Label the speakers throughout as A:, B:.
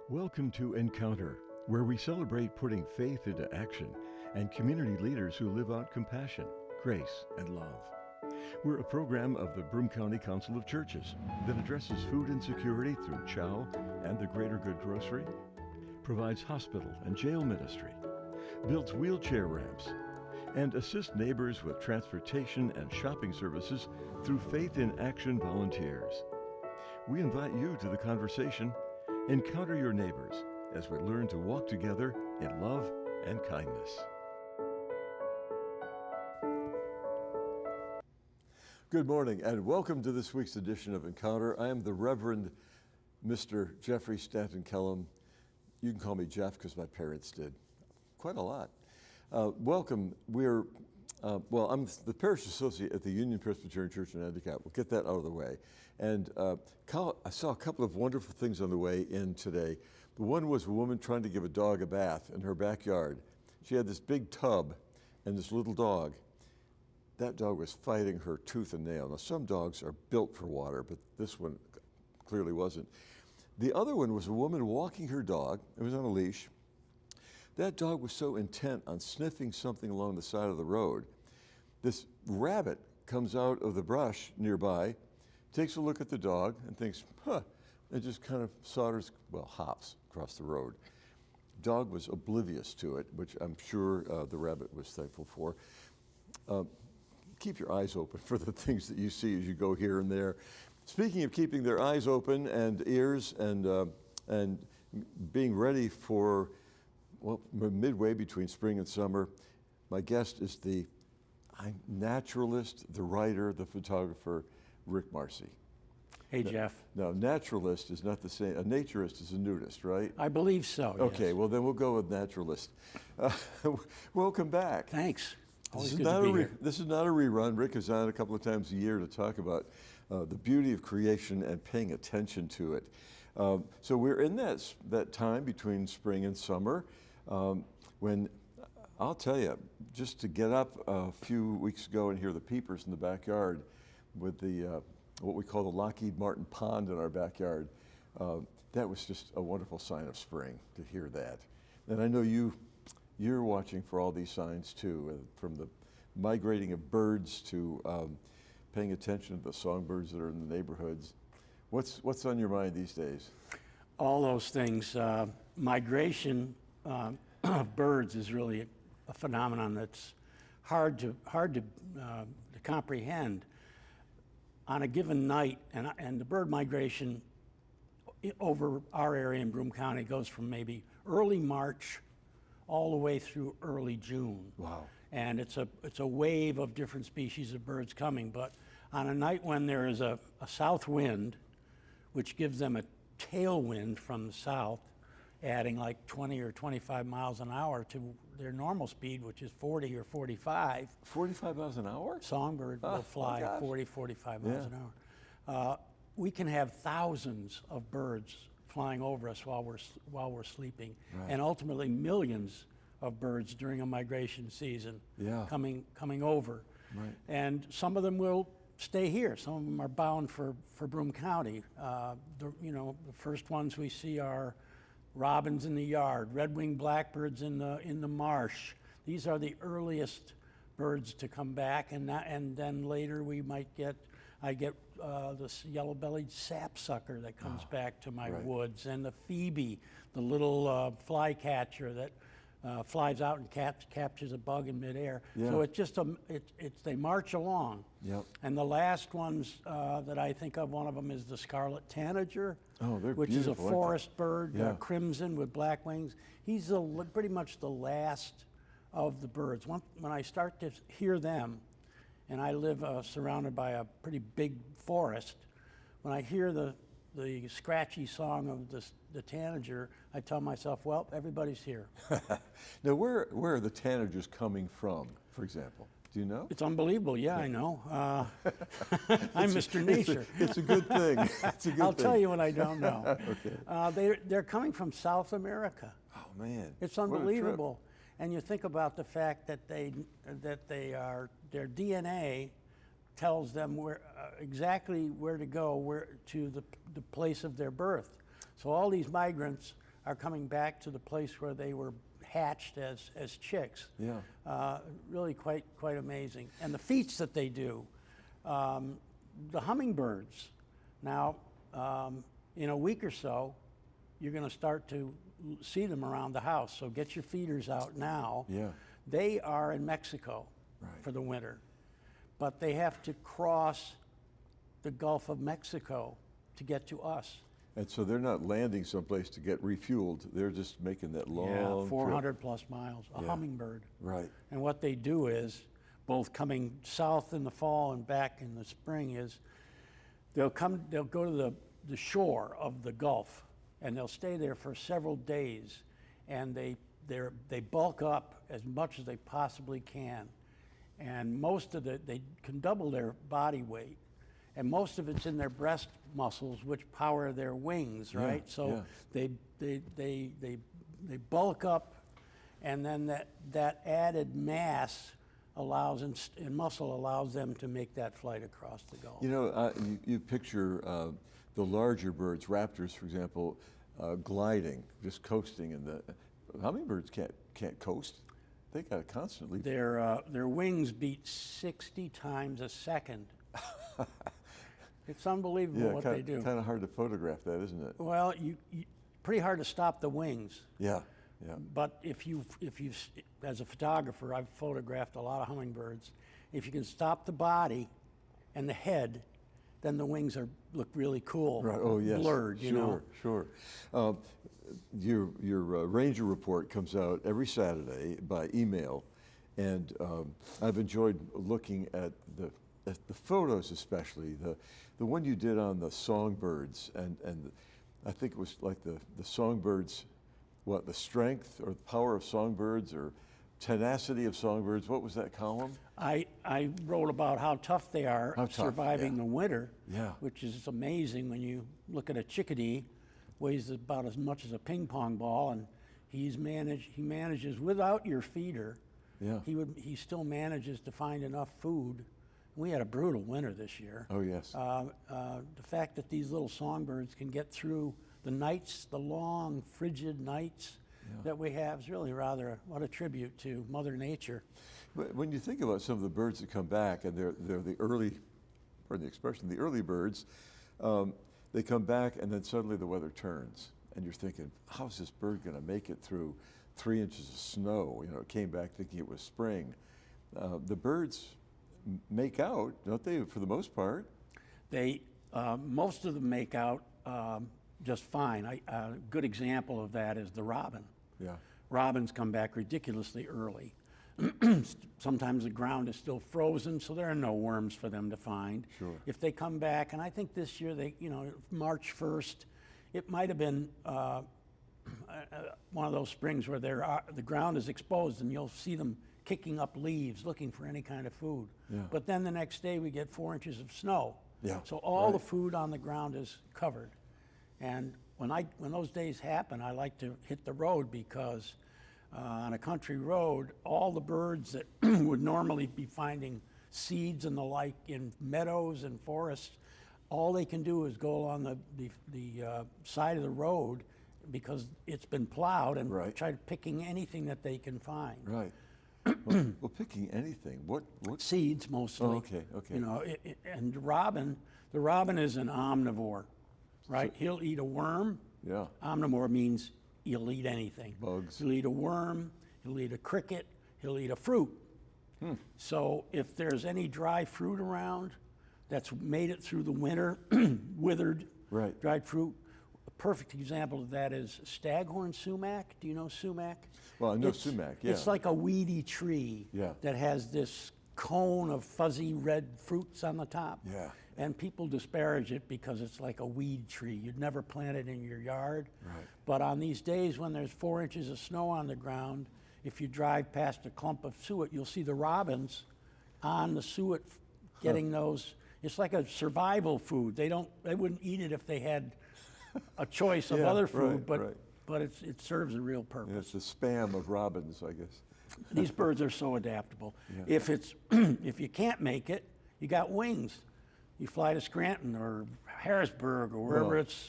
A: Welcome to Encounter, where we celebrate putting faith into action and community leaders who live out compassion, grace, and love. We're a program of the Broome County Council of Churches that addresses food insecurity through Chow and the Greater Good Grocery, provides hospital and jail ministry, builds wheelchair ramps, and assists neighbors with transportation and shopping services through Faith in Action volunteers. We invite you to the conversation. Encounter your neighbors as we learn to walk together in love and kindness. Good morning and welcome to this week's edition of Encounter. I am the Reverend Mr. Jeffrey Stanton Kellam. You can call me Jeff because my parents did quite a lot. Welcome. I'm the parish associate at the Union Presbyterian Church in Endicott. We'll get that out of the way. And I saw a couple of wonderful things on the way in today. The one was a woman trying to give a dog a bath in her backyard. She had this big tub and this little dog. That dog was fighting her tooth and nail. Now, some dogs are built for water, but this one clearly wasn't. The other one was a woman walking her dog. It was on a leash. That dog was so intent on sniffing something along the side of the road. This rabbit comes out of the brush nearby, takes a look at the dog and thinks, and just kind of hops across the road. Dog was oblivious to it, which I'm sure the rabbit was thankful for. Keep your eyes open for the things that you see as you go here and there. Speaking of keeping their eyes open and ears and being ready for midway between spring and summer, my guest is the naturalist, the writer, the photographer, Rick Marsi.
B: Hey, Jeff.
A: No, naturalist is not the same. A naturist is a nudist, right?
B: I believe so,
A: Okay,
B: yes.
A: well then we'll go with naturalist. Welcome back.
B: Thanks. Always
A: This
B: good to be here.
A: This is not a rerun. Rick is on a couple of times a year to talk about the beauty of creation and paying attention to it. So we're in that time between spring and summer when, I'll tell you, just to get up a few weeks ago and hear the peepers in the backyard with the what we call the Lockheed Martin Pond in our backyard, that was just a wonderful sign of spring to hear that. And I know you're watching for all these signs too, from the migrating of birds to paying attention to the songbirds that are in the neighborhoods. What's on your mind these days?
B: All those things. Migration of birds is really a phenomenon that's hard to comprehend. On a given night, and the bird migration over our area in Broome County goes from maybe early March all the way through early June.
A: Wow.
B: And it's a wave of different species of birds coming. But on a night when there is a south wind, which gives them a tailwind from the south, adding like 20 or 25 miles an hour to their normal speed, which is 40 or 45.
A: 45 miles an hour?
B: Songbird will fly 40, 45 miles an hour. We can have thousands of birds flying over us while we're sleeping, right. And ultimately millions of birds during a migration season coming over. Right. And some of them will stay here. Some of them are bound for Broome County. The first ones we see are robins in the yard, red-winged blackbirds in the marsh. These are the earliest birds to come back, and then later I get this yellow-bellied sapsucker that comes back to my woods, and the phoebe, the little flycatcher that flies out and captures a bug in midair. Yeah. So it's just they march along. Yep. And the last ones that I think of, one of them is the scarlet tanager, which is a forest bird, crimson with black wings. He's pretty much the last of the birds. When I start to hear them, and I live surrounded by a pretty big forest, when I hear the scratchy song of the tanager, I tell myself, well, everybody's here.
A: Now, where are the tanagers coming from, for example? Do you know?
B: It's unbelievable. Yeah, I know. I'm Mr. Nature.
A: It's a good thing.
B: I'll tell you when I don't know. Okay. They're coming from South America.
A: Oh man,
B: it's unbelievable. And you think about the fact that their DNA tells them exactly where to go, to the place of their birth. So all these migrants are coming back to the place where they were hatched as chicks.
A: Yeah.
B: Really quite amazing. And the feats that they do. The hummingbirds. Now, in a week or so, you're going to start to see them around the house. So get your feeders out now.
A: Yeah.
B: They are in Mexico for the winter, but they have to cross the Gulf of Mexico to get to us.
A: And so they're not landing someplace to get refueled. They're just making that long
B: 400
A: trip.
B: plus miles, a hummingbird.
A: Right.
B: And what they do is, both coming south in the fall and back in the spring, is they'll go to the shore of the Gulf, and they'll stay there for several days, and they bulk up as much as they possibly can. And they can double their body weight, and most of it's in their breast muscles, which power their wings, right? So they bulk up, and then that added mass and muscle allows them to make that flight across the Gulf.
A: You know, you picture the larger birds, raptors, for example, gliding, just coasting, and the hummingbirds can't coast. They got to constantly.
B: Their wings beat 60 times a second. It's unbelievable what they do.
A: Kind of hard to photograph that, isn't it?
B: Well, pretty hard to stop the wings.
A: Yeah, yeah.
B: But if you, as a photographer, I've photographed a lot of hummingbirds. If you can stop the body and the head, then the wings look really cool.
A: Right. Oh yes.
B: Blurred.
A: Sure. Your ranger report comes out every Saturday by email, and I've enjoyed looking at the photos, especially the one you did on the songbirds, and I think it was like the songbirds, the strength or the power of songbirds or tenacity of songbirds. What was that column?
B: I wrote about how tough they are surviving the winter, which is amazing when you look at a chickadee, weighs about as much as a ping pong ball, and he manages without your feeder.
A: Yeah.
B: He still manages to find enough food. We had a brutal winter this year.
A: Oh yes.
B: The fact that these little songbirds can get through the nights, the long frigid nights that we have, is really what a tribute to Mother Nature.
A: But when you think about some of the birds that come back, and they're the early, pardon the expression, the early birds, they come back and then suddenly the weather turns, and you're thinking, how's this bird going to make it through 3 inches of snow? You know, it came back thinking it was spring. The birds make out, don't they, for the most part?
B: They, most of them make out just fine. A good example of that is the robin.
A: Yeah.
B: Robins come back ridiculously early. Sometimes the ground is still frozen, so there are no worms for them to find.
A: Sure.
B: If they come back, and I think this year March 1st, it might have been one of those springs where the ground is exposed, and you'll see them kicking up leaves, looking for any kind of food.
A: Yeah.
B: But then the next day we get 4 inches of snow.
A: Yeah.
B: So all the food on the ground is covered. And when those days happen, I like to hit the road, because on a country road, all the birds that would normally be finding seeds and the like in meadows and forests, all they can do is go along the side of the road, because it's been plowed, and try picking anything that they can find.
A: Right. Well, picking anything. What?
B: Seeds mostly.
A: Oh, okay.
B: You know, and the robin is an omnivore, right? He'll eat a worm.
A: Yeah.
B: Omnivore means he'll eat anything.
A: Bugs.
B: He'll eat a worm. He'll eat a cricket. He'll eat a fruit. So if there's any dry fruit around that's made it through the winter, withered, dried fruit. A perfect example of that is staghorn sumac. Do you know sumac?
A: Well, I know sumac, yeah.
B: It's like a weedy tree that has this cone of fuzzy red fruits on the top.
A: Yeah.
B: And people disparage it because it's like a weed tree. You'd never plant it in your yard.
A: Right.
B: But on these days when there's 4 inches of snow on the ground, if you drive past a clump of suet, you'll see the robins on the suet getting those. It's like a survival food. They wouldn't eat it if they had a choice of other food, but it serves a real purpose.
A: Yeah, it's the spam of robins, I guess.
B: These birds are so adaptable.
A: Yeah.
B: If you can't make it, you got wings. You fly to Scranton or Harrisburg or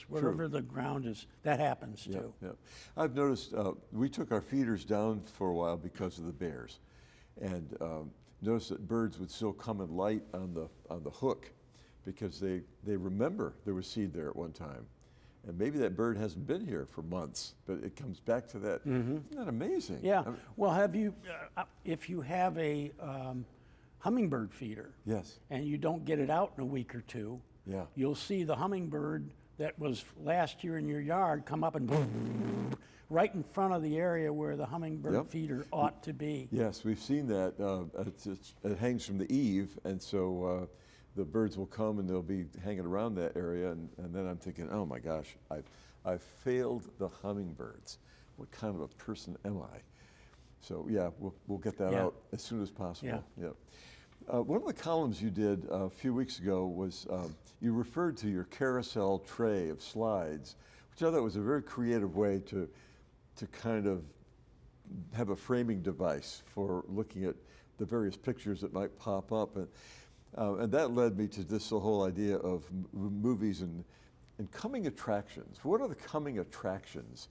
B: wherever the ground is, that happens too.
A: Yeah. I've noticed, we took our feeders down for a while because of the bears, and noticed that birds would still come and light on the hook because they remember there was seed there at one time. And maybe that bird hasn't been here for months, but it comes back to that. Isn't that amazing?
B: Yeah. Well, if you have a hummingbird feeder,
A: yes,
B: and you don't get it out in a week or two,
A: yeah,
B: you'll see the hummingbird that was last year in your yard come up and right in front of the area where the hummingbird feeder ought to be.
A: Yes, we've seen that. It hangs from the eave, and so the birds will come and they'll be hanging around that area, and then I'm thinking, oh my gosh, I've failed the hummingbirds. What kind of a person am I? So yeah, we'll get that out as soon as possible. Yeah. One of the columns you did a few weeks ago was you referred to your carousel tray of slides, which I thought was a very creative way to kind of have a framing device for looking at the various pictures that might pop up. And that led me to this whole idea of movies and coming attractions. What are the coming attractions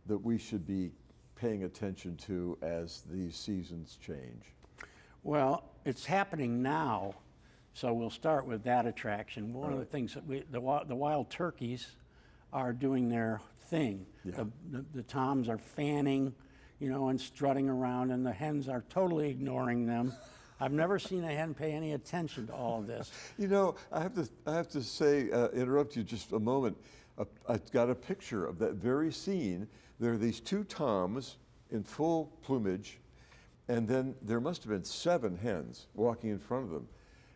A: that we should be paying attention to as these seasons change?
B: Well, it's happening now, so we'll start with that attraction. One of the things that the wild turkeys are doing their thing.
A: Yeah.
B: The toms are fanning, and strutting around, and the hens are totally ignoring them. I've never seen a hen pay any attention to all of this.
A: I have to say, interrupt you just a moment. I've got a picture of that very scene. There are these two toms in full plumage, and then there must have been 7 hens walking in front of them.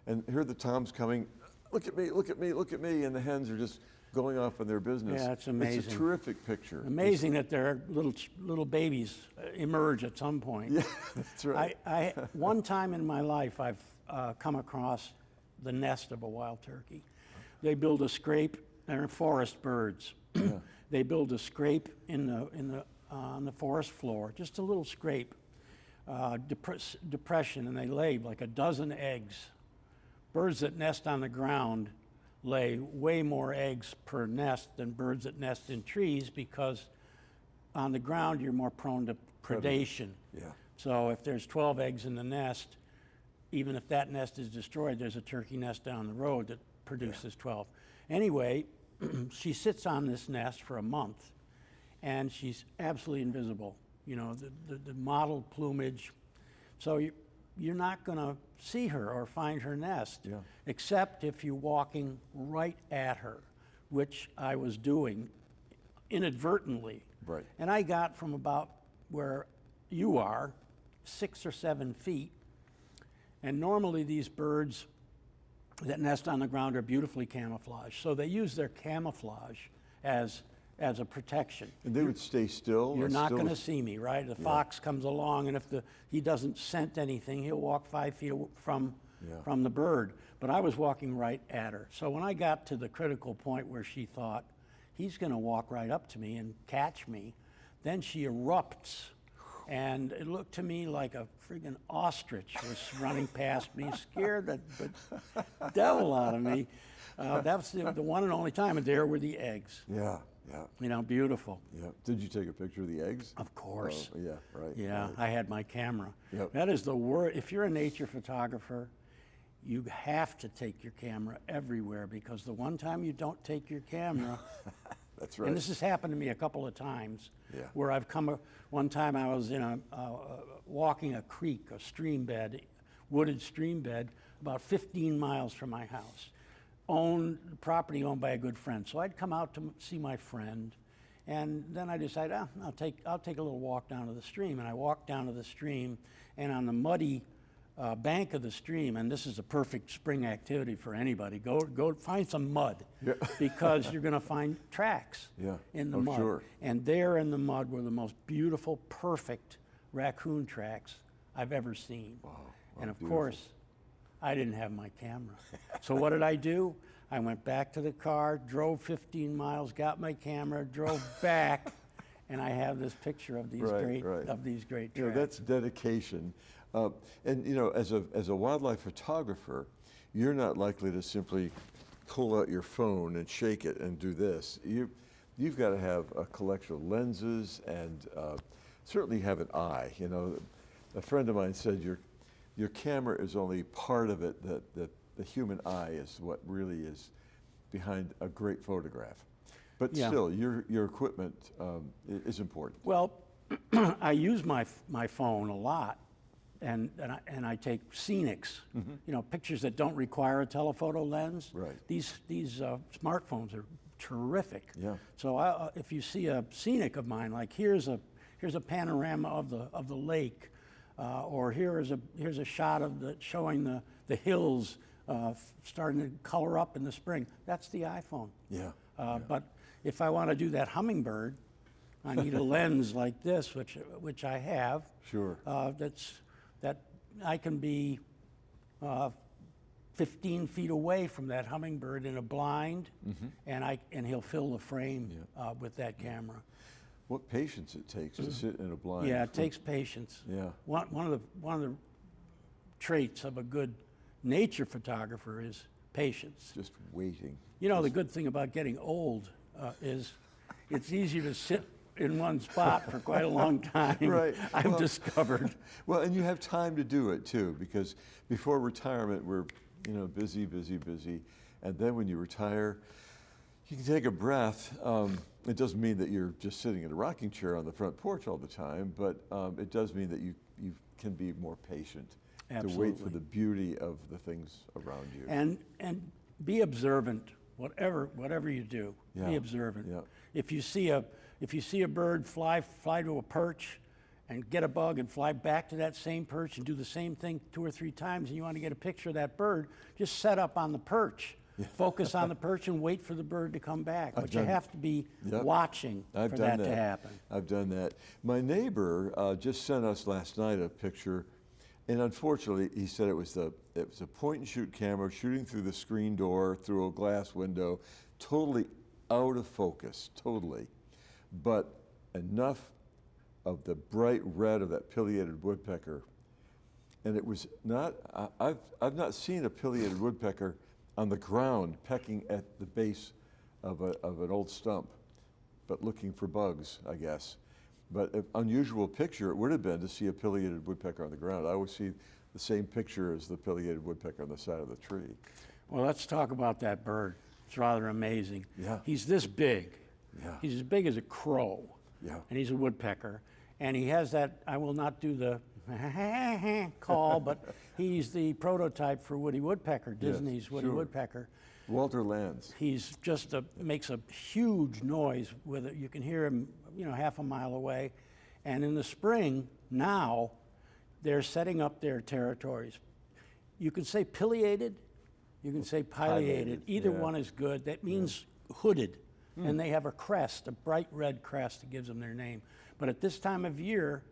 A: And here are the toms coming, look at me, look at me, look at me, and the hens are just going off on their business.
B: Yeah, it's amazing.
A: It's a terrific picture.
B: Amazing that their little babies emerge at some point.
A: Yeah, that's right.
B: One time in my life, I've come across the nest of a wild turkey. They build a scrape. They're forest birds.
A: Yeah.
B: They build a scrape on the forest floor, just a little scrape, depression, and they lay like a dozen eggs. Birds that nest on the ground lay way more eggs per nest than birds that nest in trees, because on the ground you're more prone to predation.
A: Yeah.
B: So if there's 12 eggs in the nest, even if that nest is destroyed, there's a turkey nest down the road that produces 12. Anyway, she sits on this nest for a month, and she's absolutely invisible. The mottled plumage. So you're not going to see her or find her nest, except if you're walking right at her, which I was doing inadvertently.
A: Right.
B: And I got from about where you are, 6 or 7 feet. And normally these birds that nest on the ground are beautifully camouflaged. So they use their camouflage as a protection.
A: And they would stay still?
B: You're not going to see me, right? The fox comes along, and if he doesn't scent anything, he'll walk 5 feet from the bird. But I was walking right at her. So when I got to the critical point where she thought, he's going to walk right up to me and catch me, then she erupts. And it looked to me like a friggin' ostrich was running past me, scared the devil out of me. That was the one and only time, and there were the eggs.
A: Yeah.
B: Beautiful.
A: Yeah. Did you take a picture of the eggs?
B: Of course.
A: Yeah, right.
B: Yeah,
A: right.
B: I had my camera.
A: Yep.
B: That is the word. If you're a nature photographer, you have to take your camera everywhere, because the one time you don't take your camera,
A: that's right.
B: And this has happened to me a couple of times,
A: where
B: I've one time I was in walking a creek, a stream bed, wooded stream bed, about 15 miles from my house. Property owned by a good friend. So I'd come out to see my friend, and then I decided, I'll take a little walk down to the stream. And I walked down to the stream, and on the muddy bank of the stream, and this is a perfect spring activity for anybody, go find some mud, because you're going to find tracks in the mud. Sure. And there in the mud were the most beautiful, perfect raccoon tracks I've ever seen.
A: Wow,
B: and of
A: beautiful.
B: course, I didn't have my camera. So what did I do? I went back to the car, drove 15 miles, got my camera, drove back, and I have this picture of these great tracks.
A: That's dedication. And as a wildlife photographer, you're not likely to simply pull out your phone and shake it and do this. You've got to have a collection of lenses and certainly have an eye. You know, a friend of mine said your camera is only part of it, that the human eye is what really is behind a great photograph. But still, your equipment is important.
B: Well, I use my phone a lot, and I take scenics, you know, pictures that don't require a telephoto lens.
A: Right.
B: These smartphones are terrific.
A: Yeah.
B: So if you see a scenic of mine, like here's a panorama of the lake, or here's a shot of showing the hills starting to color up in the spring. That's the iPhone.
A: Yeah.
B: But if I want to do that hummingbird, I need a lens like this, which I have.
A: Sure.
B: That I can be 15 feet away from that hummingbird in a blind, and he'll fill the frame with that camera.
A: What patience it takes to sit in a blind.
B: Yeah, it takes patience.
A: Yeah.
B: One of the traits of a good nature photographer is patience.
A: Just waiting.
B: You know, the good thing about getting old is it's easier to sit in one spot for quite a long time.
A: Right.
B: I've discovered.
A: Well, and you have time to do it too, because before retirement we're busy, and then when you retire, you can take a breath. It doesn't mean that you're just sitting in a rocking chair on the front porch all the time, but it does mean that you can be more patient.
B: Absolutely.
A: To wait for the beauty of the things around you.
B: And be observant, whatever you do.
A: Yeah.
B: Be observant.
A: Yeah.
B: If you see a bird fly to a perch and get a bug and fly back to that same perch and do the same thing 2 or 3 times, and you want to get a picture of that bird, just set up on the perch. Yeah. Focus on the perch and wait for the bird to come back. But you have to be watching for that to happen.
A: I've done that. My neighbor just sent us last night a picture, and unfortunately, he said it was a point-and-shoot camera shooting through the screen door, through a glass window, totally out of focus, totally. But enough of the bright red of that pileated woodpecker, and it was not, I've not seen a pileated woodpecker on the ground pecking at the base of an old stump, but looking for bugs, I guess. But an unusual picture it would have been to see a pileated woodpecker on the ground. I always see the same picture as the pileated woodpecker on the side of the tree.
B: Well, let's talk about that bird. It's rather amazing.
A: Yeah.
B: He's this big.
A: Yeah.
B: He's as big as a crow.
A: Yeah.
B: And he's a woodpecker. And he has that, I will not do the call, but he's the prototype for Woody Woodpecker, Disney's Woody Woodpecker.
A: Walter Lands.
B: He's just makes a huge noise with it. You can hear him, half a mile away. And in the spring, now, they're setting up their territories. You can say pileated, you can say pileated. Either one is good. That means hooded. And they have a crest, a bright red crest that gives them their name. But at this time of year,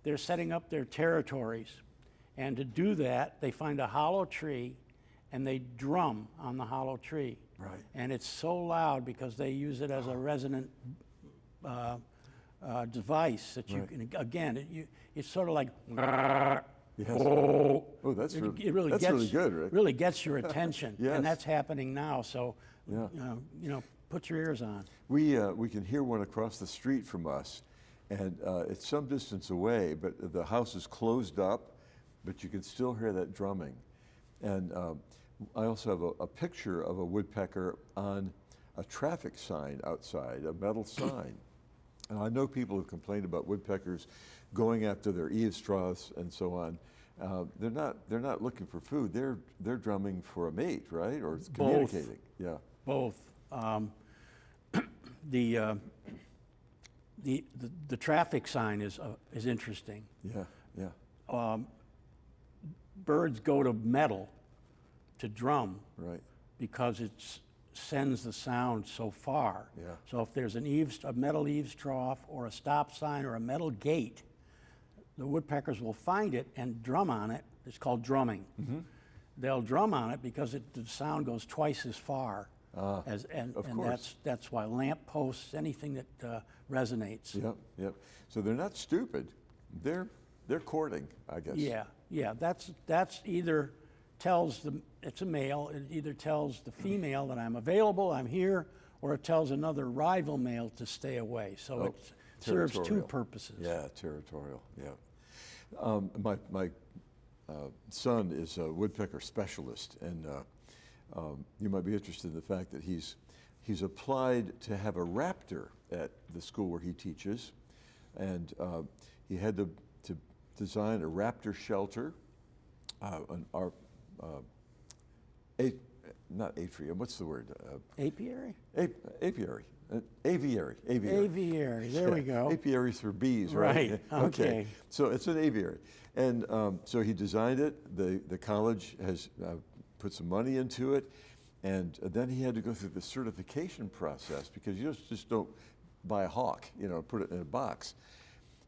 B: they're setting up their territories. And to do that, they find a hollow tree and they drum on the hollow tree.
A: Right.
B: And it's so loud because they use it as a resonant device that you can, again, it's sort of like,
A: yes. Oh, that's really good, Rick.
B: Really gets your attention.
A: Yes.
B: And that's happening now. So, put your ears on.
A: We can hear one across the street from us, and it's some distance away, but the house is closed up, but you can still hear that drumming. And I also have a picture of a woodpecker on a traffic sign outside, a metal sign. And I know people have complained about woodpeckers going after their eaves troughs and so on. They're not looking for food. They're drumming for a mate, right? Or communicating. Yeah.
B: Both. The traffic sign is interesting.
A: Yeah.
B: Birds go to metal to drum,
A: right?
B: Because it sends the sound so far.
A: Yeah.
B: So if there's a metal eaves trough or a stop sign or a metal gate, the woodpeckers will find it and drum on it. It's called drumming. Mm-hmm. They'll drum on it because the sound goes twice as far. And that's why lamp posts, anything that resonates.
A: Yep. So they're not stupid. They're courting, I guess.
B: Yeah. That's either tells them it's a male. It either tells the female that I'm available, I'm here, or it tells another rival male to stay away. So it serves two purposes.
A: Yeah, territorial, yeah. My son is a woodpecker specialist, and you might be interested in the fact that he's applied to have a raptor at the school where he teaches, and he had to design a raptor shelter, not atrium, what's the word?
B: Apiary?
A: Apiary. Aviary.
B: Aviary, there we go.
A: Apiaries for bees, right?
B: Right, okay.
A: So it's an aviary. And so he designed it. The college has put some money into it. And then he had to go through the certification process, because you just don't buy a hawk, put it in a box.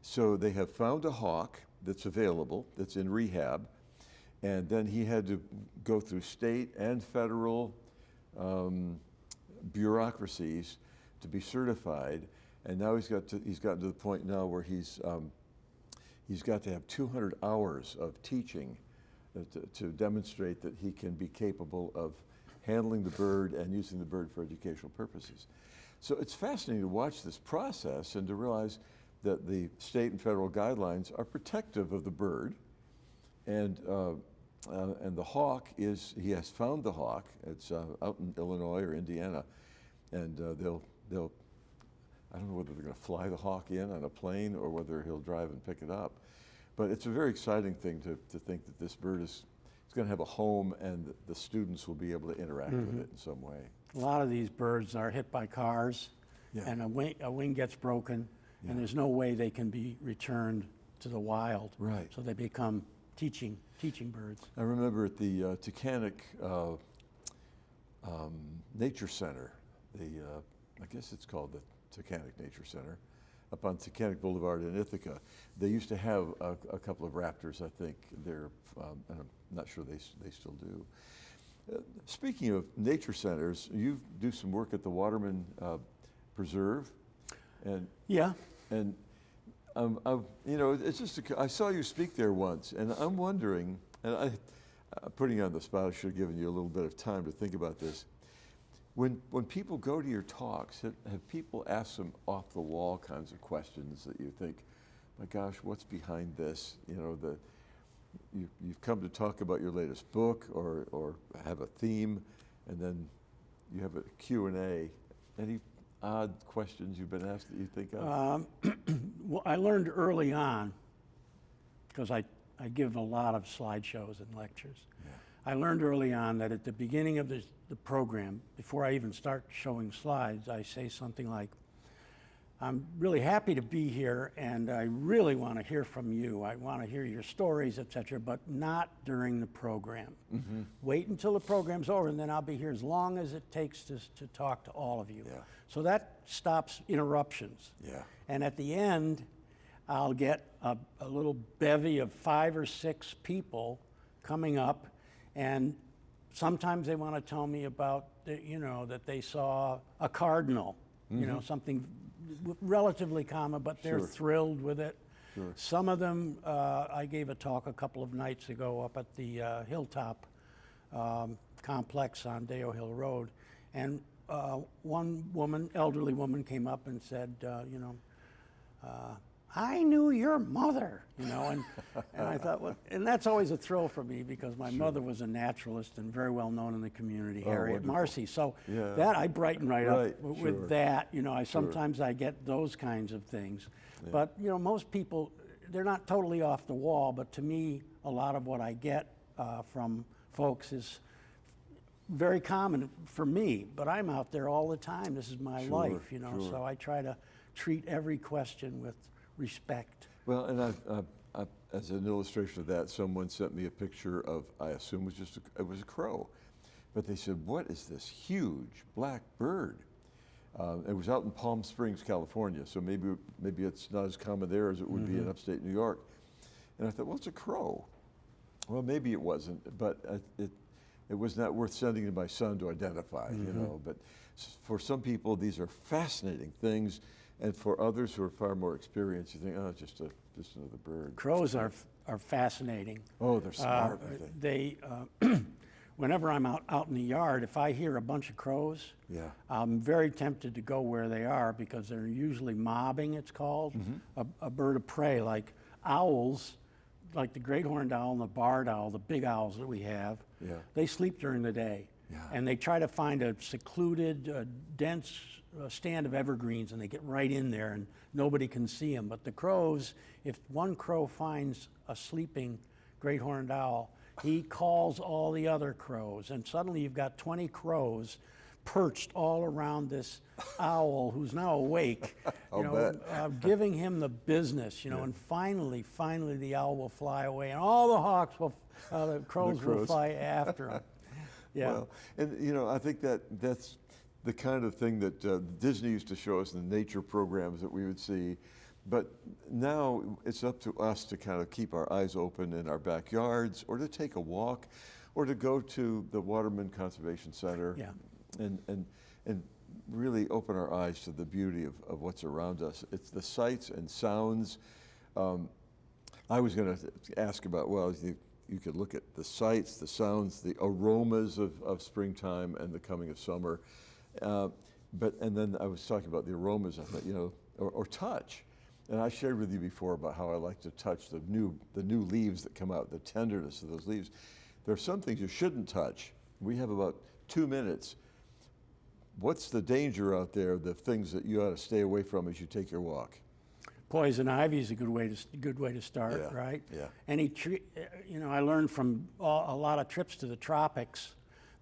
A: So they have found a hawk that's available, that's in rehab. And then he had to go through state and federal bureaucracies to be certified, and now he's gotten to the point now where he's got to have 200 hours of teaching to demonstrate that he can be capable of handling the bird and using the bird for educational purposes. So it's fascinating to watch this process and to realize that the state and federal guidelines are protective of the bird, and the hawk he has found the hawk. It's out in Illinois or Indiana, and they'll I don't know whether they're going to fly the hawk in on a plane or whether he'll drive and pick it up. But it's a very exciting thing to think that this bird is going to have a home, and the students will be able to interact with it in some way.
B: A lot of these birds are hit by cars, and a wing gets broken, and there's no way they can be returned to the wild.
A: Right.
B: So they become teaching birds.
A: I remember at the Tacanic Nature Center, I guess it's called the Tacanic Nature Center, up on Tacanic Boulevard in Ithaca. They used to have a couple of raptors, I think. And I'm not sure they still do. Speaking of nature centers, you do some work at the Waterman Preserve, and and it's just I saw you speak there once, and I'm wondering, and putting you on the spot, I should have given you a little bit of time to think about this. When people go to your talks, have people asked some off-the-wall kinds of questions that you think, my gosh, what's behind this? You've come to talk about your latest book or have a theme, and then you have a Q&A. Any odd questions you've been asked that you think of?
B: Well, I learned early on, because I give a lot of slideshows and lectures. Yeah. I learned early on that at the beginning of the program, before I even start showing slides, I say something like, I'm really happy to be here, and I really want to hear from you. I want to hear your stories, etc., but not during the program. Mm-hmm. Wait until the program's over, and then I'll be here as long as it takes to talk to all of you. Yeah. So that stops interruptions. Yeah. And at the end, I'll get a little bevy of 5 or 6 people coming up, and sometimes they want to tell me about, that they saw a cardinal, something relatively common, but they're thrilled with it. Sure. Some of them, I gave a talk a couple of nights ago up at the Hilltop complex on Deo Hill Road, and one woman, elderly woman, came up and said, I knew your mother, and I thought, well, and that's always a thrill for me, because my mother was a naturalist and very well known in the community, Harriet Marsi. So that I brighten up with that. Sometimes I get those kinds of things, but most people, they're not totally off the wall. But to me, a lot of what I get from folks is very common for me. But I'm out there all the time. This is my life, So I try to treat every question with respect.
A: Well, and as an illustration of that, someone sent me a picture of, I assume it was a crow, but they said, what is this huge black bird? It was out in Palm Springs, California, so maybe it's not as common there as it would be in upstate New York. And I thought, well, it's a crow. Well, maybe it wasn't, but it was not worth sending to my son to identify, But for some people, these are fascinating things. And for others who are far more experienced, you think, oh, just another bird.
B: Crows are fascinating.
A: Oh, they're smart, I think.
B: whenever I'm out in the yard, if I hear a bunch of crows,
A: Yeah.
B: I'm very tempted to go where they are because they're usually mobbing, it's called, a bird of prey, like owls, like the great horned owl and the barred owl, the big owls that we have.
A: Yeah.
B: They sleep during the day.
A: Yeah.
B: And they try to find a secluded, dense stand of evergreens, and they get right in there and nobody can see them. But the crows, if one crow finds a sleeping great horned owl, he calls all the other crows, and suddenly you've got 20 crows perched all around this owl who's now awake, giving him the business, and finally the owl will fly away, and all the hawks will, the crows will fly after him. Yeah.
A: Well, and I think that's the kind of thing that Disney used to show us in the nature programs that we would see. But now it's up to us to kind of keep our eyes open in our backyards, or to take a walk, or to go to the Waterman Conservation Center, and really open our eyes to the beauty of what's around us. It's the sights and sounds. I was going to ask about, well, you could look at the sights, the sounds, the aromas of springtime and the coming of summer. And then I was talking about the aromas, I thought, or touch. And I shared with you before about how I like to touch the new leaves that come out, the tenderness of those leaves. There are some things you shouldn't touch. We have about 2 minutes. What's the danger out there, the things that you ought to stay away from as you take your walk?
B: Poison ivy is a good way to start, right?
A: Yeah.
B: Any tree, I learned from a lot of trips to the tropics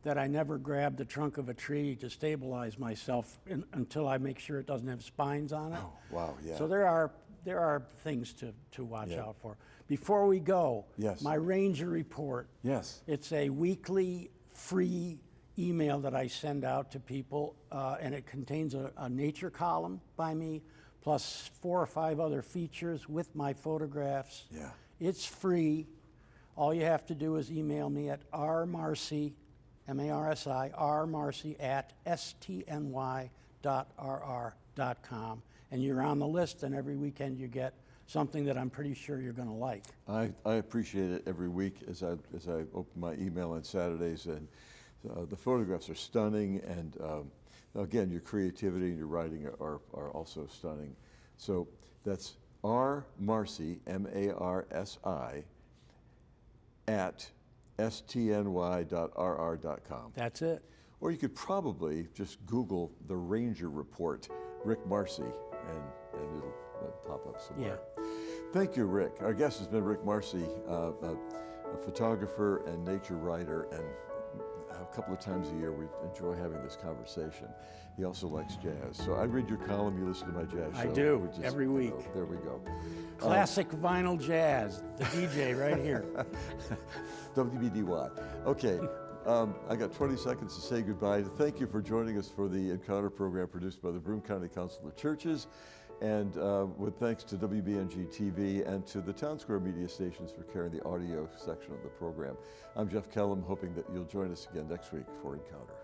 B: that I never grab the trunk of a tree to stabilize myself until I make sure it doesn't have spines on it.
A: Oh, wow, yeah.
B: So there are things to watch out for. Before we go, my ranger report.
A: Yes.
B: It's a weekly free email that I send out to people, and it contains a nature column by me, plus 4 or 5 other features with my photographs.
A: Yeah.
B: It's free. All you have to do is email me at rmarsi, M-A-R-S-I, rmarsi @stny.rr.com, and you're on the list, and every weekend you get something that I'm pretty sure you're going to like.
A: I appreciate it every week as I open my email on Saturdays, and the photographs are stunning, and again, your creativity and your writing are also stunning. So that's rmarsi, M-A-R-S-I, @stny.rr.com.
B: That's it.
A: Or you could probably just Google the Ranger Report, Rick Marsi, and it'll pop up somewhere.
B: Yeah.
A: Thank you, Rick. Our guest has been Rick Marsi, a photographer and nature writer, and a couple of times a year we enjoy having this conversation. He also likes jazz. So I read your column, you listen to my jazz show.
B: I do, every week.
A: There we go.
B: Classic vinyl jazz, the DJ right here.
A: WBDY. Okay, I got 20 seconds to say goodbye. Thank you for joining us for the Encounter program produced by the Broome County Council of Churches, and with thanks to WBNG TV and to the Town Square media stations for carrying the audio section of the program. I'm Jeff Kellam, hoping that you'll join us again next week for Encounter.